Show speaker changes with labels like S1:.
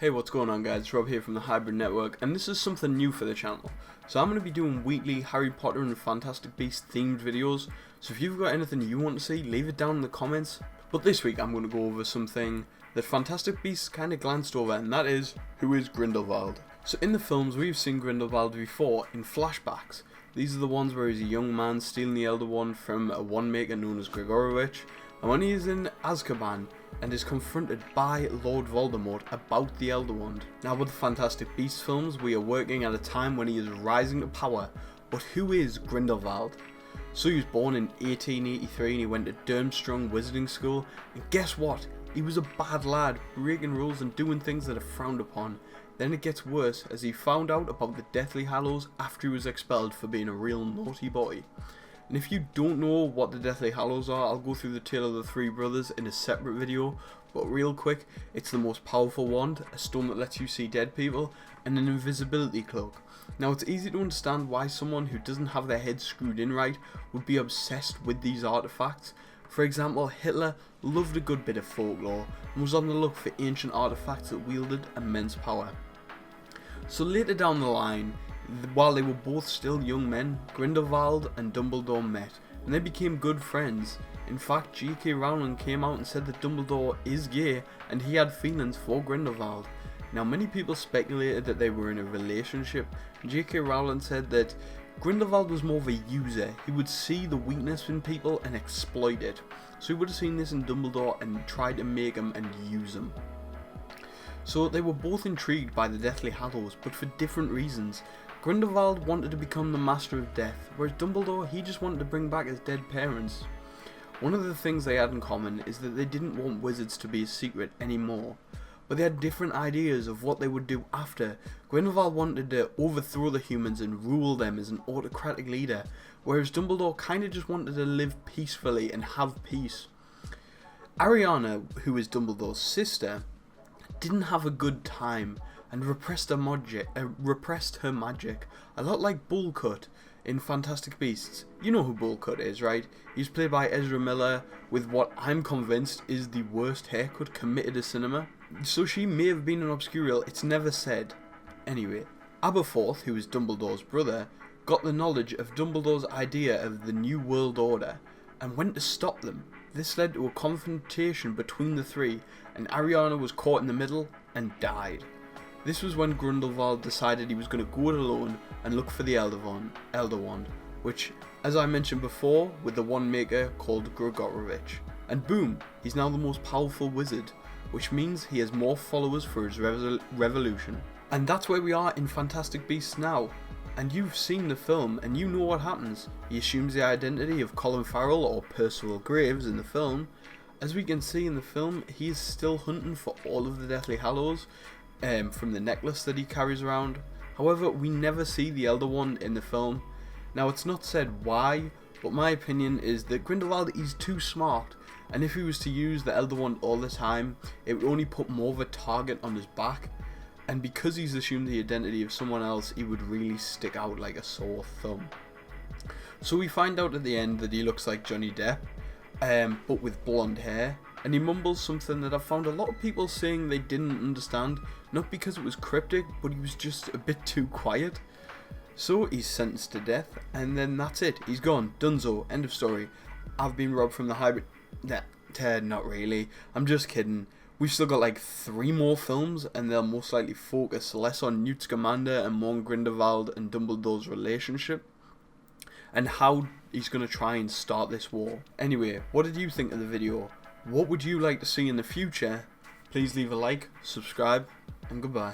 S1: Hey, what's going on guys, Rob here from the Hybrid Network, and this is something new for the channel. So I'm going to be doing weekly Harry Potter and Fantastic Beasts themed videos, so if you've got anything you want to see, leave it down in the comments. But this week I'm going to go over something that Fantastic Beasts kind of glanced over, and that is, who is Grindelwald? So in the films we've seen Grindelwald before in flashbacks. These are the ones where he's a young man stealing the Elder Wand from a wand maker known as Gregorowitsch, and when he is in Azkaban and is confronted by Lord Voldemort about the Elder Wand. Now with the Fantastic Beasts films, we are working at a time when he is rising to power, but who is Grindelwald? So he was born in 1883 and he went to Durmstrang Wizarding School, and guess what? He was a bad lad, breaking rules and doing things that are frowned upon. Then it gets worse as he found out about the Deathly Hallows after he was expelled for being a real naughty boy. And if you don't know what the Deathly Hallows are, I'll go through the tale of the three brothers in a separate video, but real quick, it's the most powerful wand, a stone that lets you see dead people, and an invisibility cloak. Now it's easy to understand why someone who doesn't have their head screwed in right would be obsessed with these artifacts. For example, Hitler loved a good bit of folklore and was on the look for ancient artifacts that wielded immense power. So later down the line, while they were both still young men, Grindelwald and Dumbledore met, and they became good friends. In fact, J.K. Rowling came out and said that Dumbledore is gay, and he had feelings for Grindelwald. Now many people speculated that they were in a relationship, and J.K. Rowling said that Grindelwald was more of a user. He would see the weakness in people and exploit it. So he would have seen this in Dumbledore and tried to make him and use him. So they were both intrigued by the Deathly Hallows, but for different reasons. Grindelwald wanted to become the Master of Death, whereas Dumbledore, he just wanted to bring back his dead parents. One of the things they had in common is that they didn't want wizards to be a secret anymore, but they had different ideas of what they would do after. Grindelwald wanted to overthrow the humans and rule them as an autocratic leader, whereas Dumbledore kinda just wanted to live peacefully and have peace. Ariana, who is Dumbledore's sister, didn't have a good time and repressed her magic, a lot like Bullcut in Fantastic Beasts. You know who Bullcut is, right? He's played by Ezra Miller with what I'm convinced is the worst haircut committed to cinema. So she may have been an obscurial, it's never said. Anyway, Aberforth, who is Dumbledore's brother, got the knowledge of Dumbledore's idea of the New World Order and went to stop them. This led to a confrontation between the three, and Ariana was caught in the middle and died. This was when Grindelwald decided he was going to go it alone and look for the Elder Wand, which, as I mentioned before, with the wand maker called Gregorowitsch. And boom, he's now the most powerful wizard, which means he has more followers for his revolution. And that's where we are in Fantastic Beasts now. And you've seen the film and you know what happens. He assumes the identity of Colin Farrell or Percival Graves in the film. As we can see in the film, he is still hunting for all of the Deathly Hallows, from the necklace that he carries around. However, we never see the Elder Wand in the film. Now it's not said why, but my opinion is that Grindelwald is too smart, and if he was to use the Elder Wand all the time, it would only put more of a target on his back, and because he's assumed the identity of someone else, he would really stick out like a sore thumb. So we find out at the end that he looks like Johnny Depp, but with blonde hair, and he mumbles something that I've found a lot of people saying they didn't understand, not because it was cryptic, but he was just a bit too quiet. So he's sentenced to death, and then that's it, he's gone, donezo, end of story. I've been Rob from the Hybrid... not really, I'm just kidding. We've still got like 3 more films, and they'll most likely focus less on Newt Scamander and more on Grindelwald and Dumbledore's relationship, and how he's going to try and start this war. Anyway, what did you think of the video? What would you like to see in the future? Please leave a like, subscribe, and goodbye.